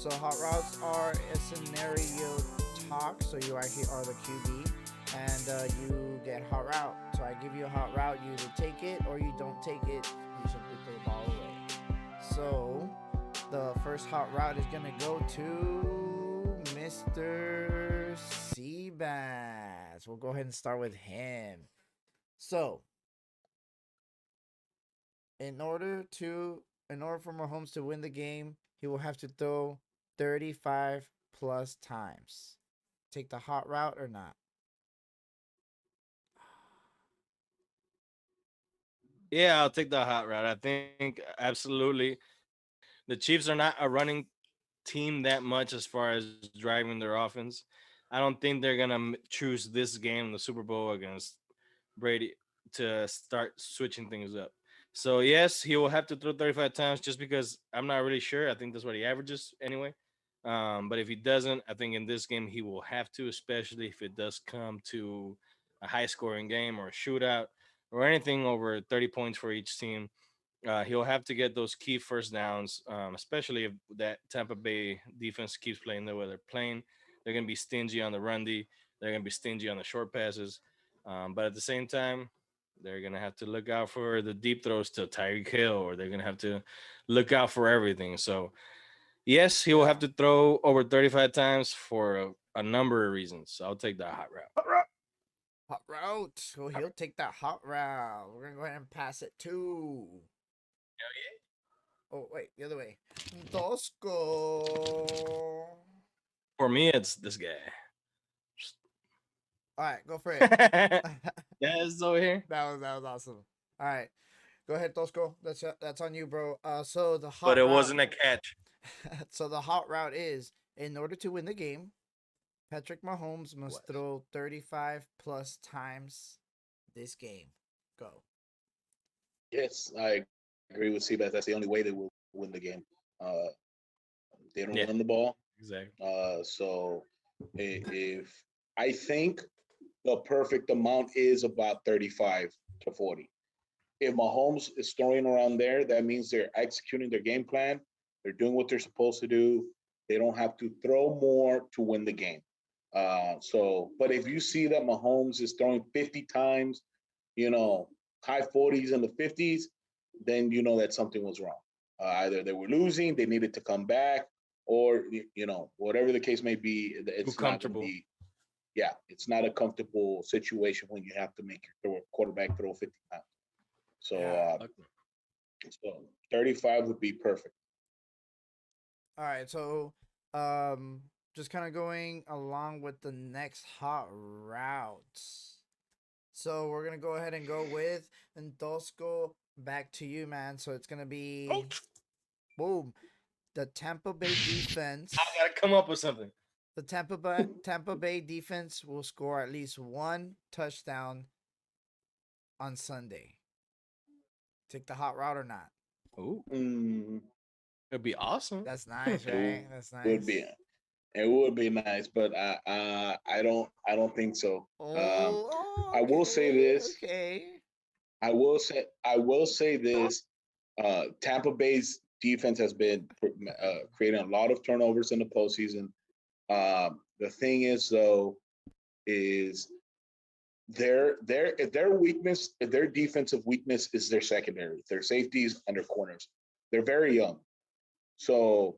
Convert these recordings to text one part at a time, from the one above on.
So hot routes are a scenario talk. So you actually are the QB, and you get hot route. So I give you a hot route. You either take it or you don't take it. You simply throw the ball away. So the first hot route is gonna go to Mr. Seabass. We'll go ahead and start with him. So in order to in order for Mahomes to win the game, he will have to throw 35 plus times. Take the hot route or not? Yeah, I'll take the hot route. I think absolutely the Chiefs are not a running team that much as far as driving their offense. I don't think they're gonna choose this game, the Super Bowl against Brady, to start switching things up. So yes, he will have to throw 35 times just because I'm not really sure. I think that's what he averages anyway. But if he doesn't, I think in this game he will have to, especially if it does come to a high scoring game or a shootout or anything over 30 points for each team. He'll have to get those key first downs, especially if that Tampa Bay defense keeps playing the way they're playing. They're going to be stingy on the run D. They're going to be stingy on the short passes. But at the same time, they're going to have to look out for the deep throws to Tyreek Hill, or they're going to have to look out for everything. So, yes, he will Yeah. have to throw over 35 times for a number of reasons. So I'll take the hot route. Hot route. Hot route. So he'll take that hot route. We're gonna go ahead and pass it to. Oh wait, the other way. Dosco. For me, it's this guy. All right, go for it. Yeah, that it's over here. was awesome. All right, go ahead, Tosco. That's on you, bro. So the But hot it route. wasn't a catch. So the hot route is in order to win the game, Patrick Mahomes must Was. throw 35 plus times this game. Go. Yes, I agree with Seabass. That's the only way they will win the game. Uh, they don't Yeah, run the ball. exactly. So if I think the perfect amount is about 35 to 40. If Mahomes is throwing around there, that means they're executing their game plan. They're doing what they're supposed to do. They don't have to throw more to win the game. But if you see that Mahomes is throwing 50 times, you know, high 40s and the 50s, then you know that something was wrong. Either they were losing, they needed to come back, or whatever the case may be, Too it's not going to comfortable. be. Yeah, it's not a comfortable situation when you have to make your quarterback throw 50 times. So, Yeah. uh, so 35 would be perfect. All right. So, um, just kind of going along with the next hot route. So we're gonna go ahead and go with Endosco. Back to you, man. So it's gonna be boom. The Tampa Bay I defense. gotta come up with something. The Tampa Bay defense will score at least one touchdown on Sunday. Take the hot route or not? Ooh, Mm, it'd be awesome. That's nice, right? That's would be nice. it would be nice, but I don't think so. Oh, I will say okay, this. okay. I will say this. Tampa Bay's defense has been creating a lot of turnovers in the postseason. The thing is, though, is their weakness, their defensive weakness is their secondary, their safeties and their corners. They're very young, so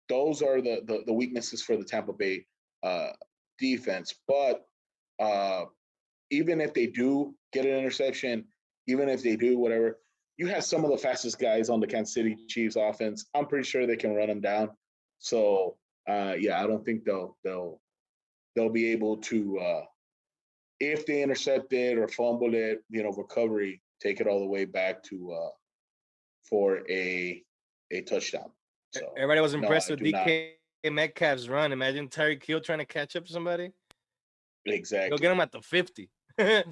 those are the weaknesses for the Tampa Bay uh, defense. But uh, even if they do get an interception, even if they do whatever, you have some of the fastest guys on the Kansas City Chiefs offense. I'm pretty sure they can run them down. So yeah, I don't think they'll be able to if they intercept it or fumble it, recovery, take it all the way back to for a touchdown. So Everybody was no, impressed I with do not. DK Metcalf's run. Imagine Tyreek Hill trying to catch up to somebody. He'll get Exactly. him at the 50. Yeah,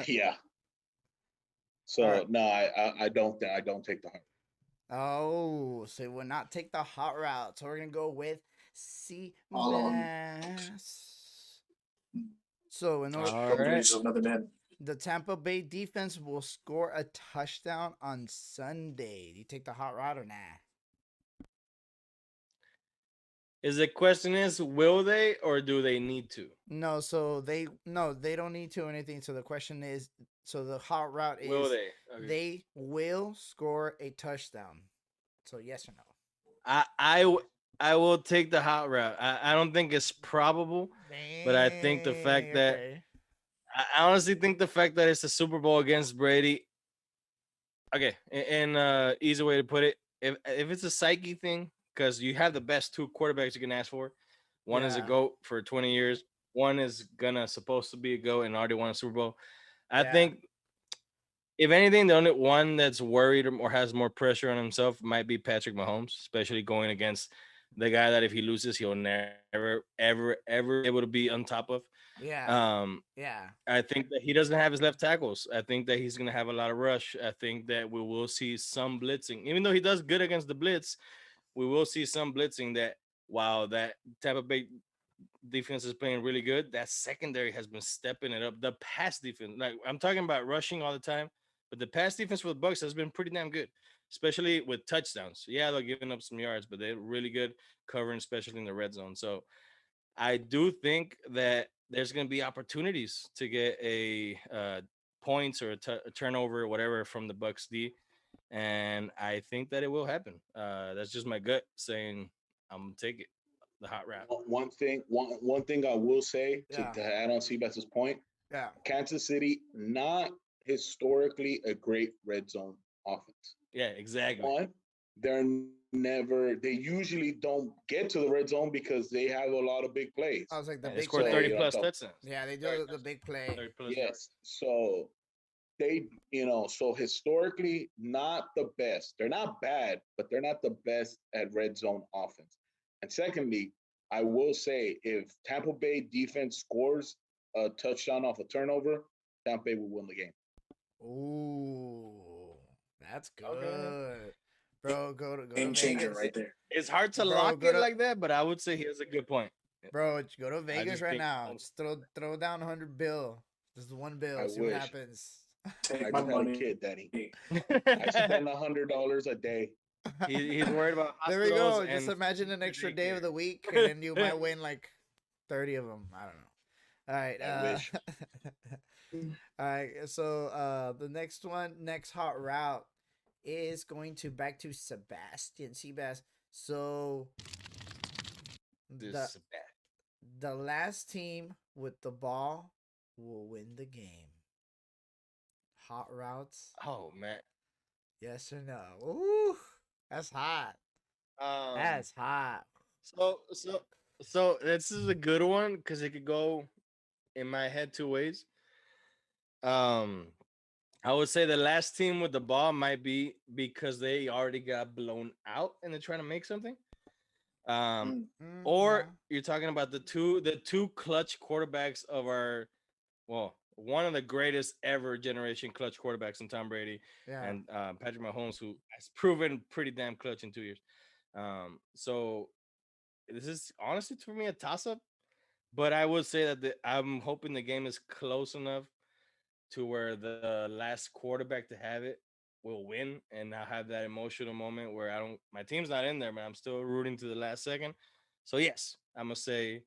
Yeah. All right. So no, I don't take the heart. Oh, so we will not take the hot route. So we're gonna go with C All on Bass. So in order, all Don't right. lose another man. the Tampa Bay defense will score a touchdown on Sunday. Do you take the hot route or nah? Is the question is, will they or do they need to? No, so they don't need to or anything. So the question is, so the hot route Will is they? Okay. they will score a touchdown. So yes or no? I I w- I will take the hot route. I don't think it's probable, but I think the fact Dang. that Okay. I honestly think the fact that it's a Super Bowl against Brady. Okay, and easy way to put it, if it's a psyche thing, because you have the best two quarterbacks you can ask for. One is a Yeah. goat for 20 years. One is gonna supposed to be a goat and already won a Super Bowl. I Yeah. think if anything, the only one that's worried or has more pressure on himself might be Patrick Mahomes, especially going against the guy that if he loses, he'll never, ever be able to be on top of. Yeah. Um, Yeah. I think that he doesn't have his left tackles. I think that he's going to have a lot of rush. I think that we will see some blitzing. Even though he does good against the blitz, we will see some blitzing that while that Tampa Bay defense is playing really good, that secondary has been stepping it up. The pass defense, like I'm talking about rushing all the time, but the pass defense for the Bucks has been pretty damn good, especially with touchdowns. Yeah, they're giving up some yards, but they're really good covering, especially in the red zone. So I do think that there's going to be opportunities to get a points or a turnover or whatever from the Bucks D, and I think that it will happen. That's just my gut saying I'm gonna take it the hot route. One thing I will say Yeah. to add on Seabass's point, Yeah. Kansas City not historically a great red zone offense. Yeah, exactly. One, they usually don't get to the red zone because they have a lot of big I plays. was like the Yeah, they big scored So 30 you play. know, plus touchdowns, Yeah, they 30 do the big play. 30 plus yards. yes. So so historically not the best. They're not bad, but they're not the best at red zone offense. And secondly, I will say if Tampa Bay defense scores a touchdown off a turnover, Tampa Bay will win the game. Ooh, that's Okay. good, bro. Go to Game changer Vegas, right there. It's hard to bro. lock it like that, but I would say he has a good point. Go to I Vegas just right think now. Just throw down 100 bill. Just one I bill. See what wish. happens. I Take my just had a money. kid, Daddy. I spend $100 a day. He's worried about There we hospitals go. Just and imagine an the extra day of the week, and then you daycare. might win like 30 of them. I don't know. All right. I wish. All right. So the next hot route is going to back to Sebastian Seabass. So the This is bad. the last team with the ball will win the game. Hot routes, Oh man. yes or no? Ooh, that's hot. Um. That's hot. So so so this is a good one because it could go in my head two ways. Um. I would say the last team with the ball might be because they already got blown out and they're trying to make something. Um, or Yeah. you're talking about the two clutch quarterbacks of our one of the greatest ever generation clutch quarterbacks in Tom Brady Yeah. and Patrick Mahomes, who has proven pretty damn clutch in 2 years. So this is honestly for me a toss up, but I would say that I'm hoping the game is close enough to where the last quarterback to have it will win and I'll have that emotional moment where I don't my team's not in there, but I'm still rooting to the last second. So yes, I'm gonna say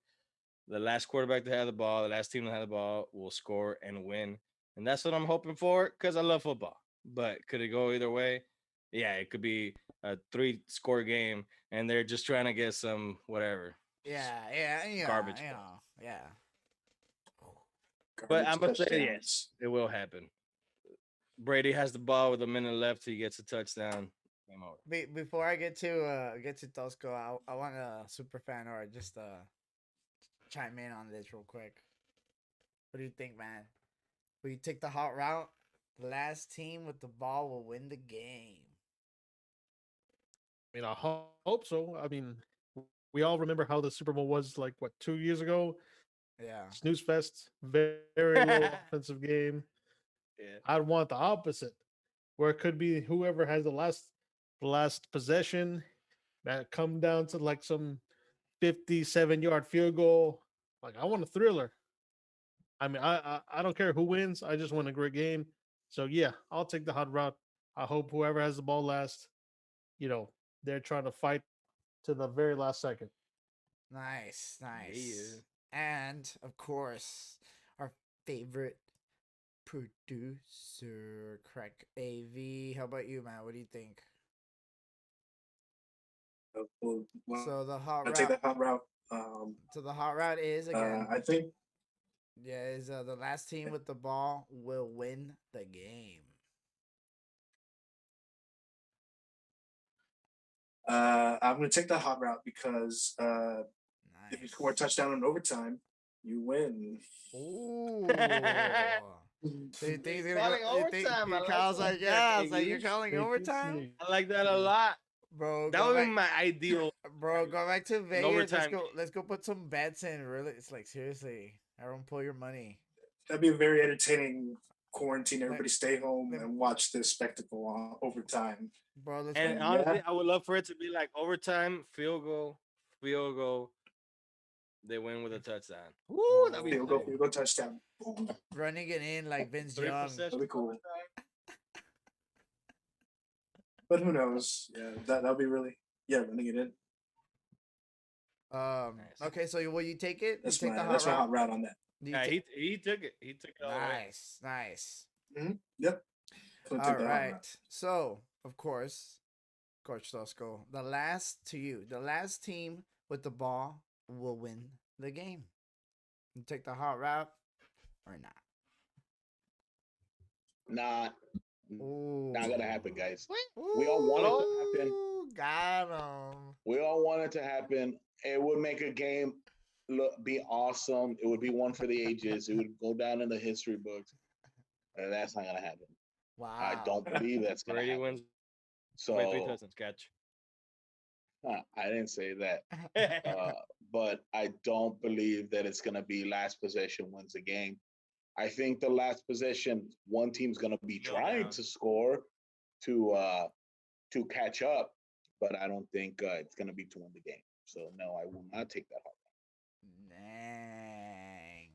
the last quarterback to have the ball, the last team to have the ball will score and win. And that's what I'm hoping for because I love football. But could it go either way? Yeah, it could be a three-score game and they're just trying to get some whatever garbage points. Yeah. But Garbage I'm gonna say touchdowns. yes, it will happen. Brady has the ball with a minute left. He gets a touchdown. Game over. Before I get to Tosco, I want a super fan or just chime in on this real quick. What do you think, man? Will you take the hot route? The last team with the ball will win the game. I mean, I hope so. I mean, we all remember how the Super Bowl was like what 2 years ago. Yeah. Snooze fest, very low offensive game. Yeah. I'd want the opposite, where it could be whoever has the last possession that come down to like some 57-yard field goal. Like I want a thriller. I mean, I don't care who wins. I just want a great game. So yeah, I'll take the hot route. I hope whoever has the ball last, you know, they're trying to fight to the very last second. Nice, nice. Yeah. And of course, our favorite producer, Craig AV. How about you, man? What do you think? Well, So the hot I take route. the hot route. Um, So the hot route is again. I think Yeah, is the last team with the ball will win the game. I'm going to take the hot route because if you score a Nice. touchdown in overtime, you win. Ooh. So you think He's he's gonna calling go? You think overtime. I like Kyle's that like, there, yeah, I was like, KV. you're calling overtime, I like that a lot. bro. That Go would back, be my ideal bro. Go back to an Vegas. Let's overtime go. game. Let's go put some bets in. Really, it's like seriously, everyone pull your money. That'd be a very entertaining quarantine. Like, Everybody stay home like, and watch this spectacle on overtime. bro, let's And win. And honestly, yeah, I would love for it to be like overtime, field goal. They win with a touchdown. Woo, that'd be field sick. goal touchdown. Boom. Running it in like Vince Three Young. possessions That'd be cool. overtime. But who knows? Yeah, that'll be really running it in. Nice. Okay, so will you take it? That's you take my the that's hot my route. hot route on that. Do you Yeah, ta- he took it. He took it all the way. nice, nice. Yep. So I'll All take the hot right. route. So, of course, Coach Tosco, the last team with the ball will win the game. You take the hot route or not? Not Ooh. not gonna happen, guys. We all want it to happen. Ooh, got him. We all want it to happen. It would make a game be awesome. It would be one for the ages. It would go down in the history books. And that's not gonna happen. Wow. I don't believe that's gonna Brady happen. wins So by 3 touchdowns. Catch. I didn't say that. But I don't believe that it's gonna be last possession wins the game. I think the last possession, one team's gonna be No trying doubt. to score to catch up, but I don't think it's gonna be to win the game. So no, I will not take that hard. Dang.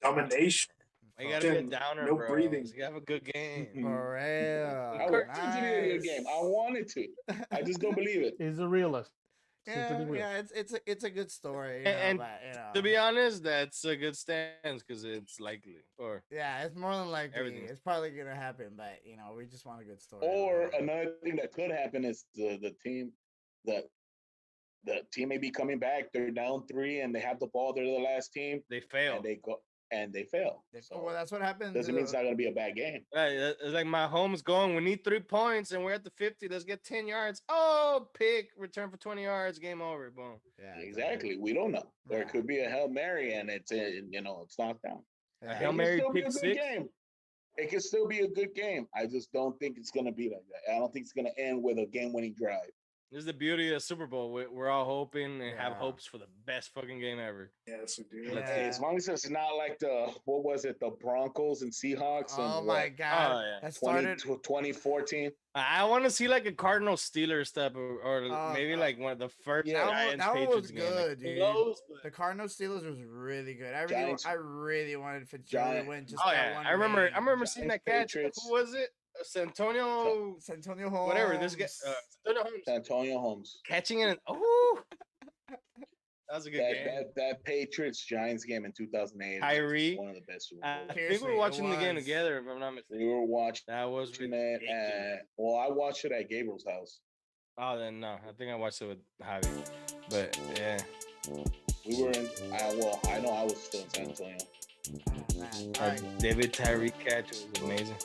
Domination. You gotta be a Fucking downer, no bro. breathing. You gotta have a good game. For real. I want it to be a good game. I Nice. want it to. I just don't believe it. He's a realist. Seems to Yeah, be real. yeah, it's a good story, And but to be honest, that's a good stance because it's likely. Or yeah, it's more than likely Everything's- it's probably gonna happen, but we just want a good story. Or another thing that could happen is the team that the team may be coming back. They're down 3 and they have the ball. They're the last team they fail. and they go and they fail. So well, that's what happened. doesn't mean it's not going to be a bad game. Right, it's like Mahomes going. We need 3 points, and we're at the 50. Let's get 10 yards. Oh, pick, return for 20 yards. Game over. Boom. Yeah, Exactly. We don't know. Or Yeah. it could be a Hail Mary and it's it's knocked down. Yeah. A Hail It Mary can still be pick a good 6. game. It can still be a good game. I just don't think it's going to be like that. I don't think it's going to end with a game-winning drive. This is the beauty of the Super Bowl. We're all hoping and have Yeah. hopes for the best fucking game ever. Yes, we do. Yeah. Hey, as long as it's not like the Broncos and Seahawks Oh and my god, Oh, yeah. that 20, started. 2014. I want to see like a Cardinals Steelers type of, or Oh, maybe like one of the first Yeah. Giants That one was Patriots game. Like, good, dude. close, but- The Cardinals Steelers was really good. Giants- I really wanted Fitzgerald to Giant- win. Just Oh that yeah, one. I remember Giants, seeing that catch. Patriots. Who was it? Santonio. Santonio Holmes. Whatever. This guy. Santonio Holmes Antonio Holmes. catching it. Oh, that was a good game. That Patriots Giants game in 2008 Kyrie. was one of the best Super I Bowls. think we Seriously, were it watching the game was. together, if I'm not mistaken. We were watching That was it ridiculous. well, I watched it at Gabriel's house. Oh, then no, I think I watched it with Javi. But yeah, We were in I know I was still in San Antonio. Oh, man. All that right. David Tyree catch was amazing.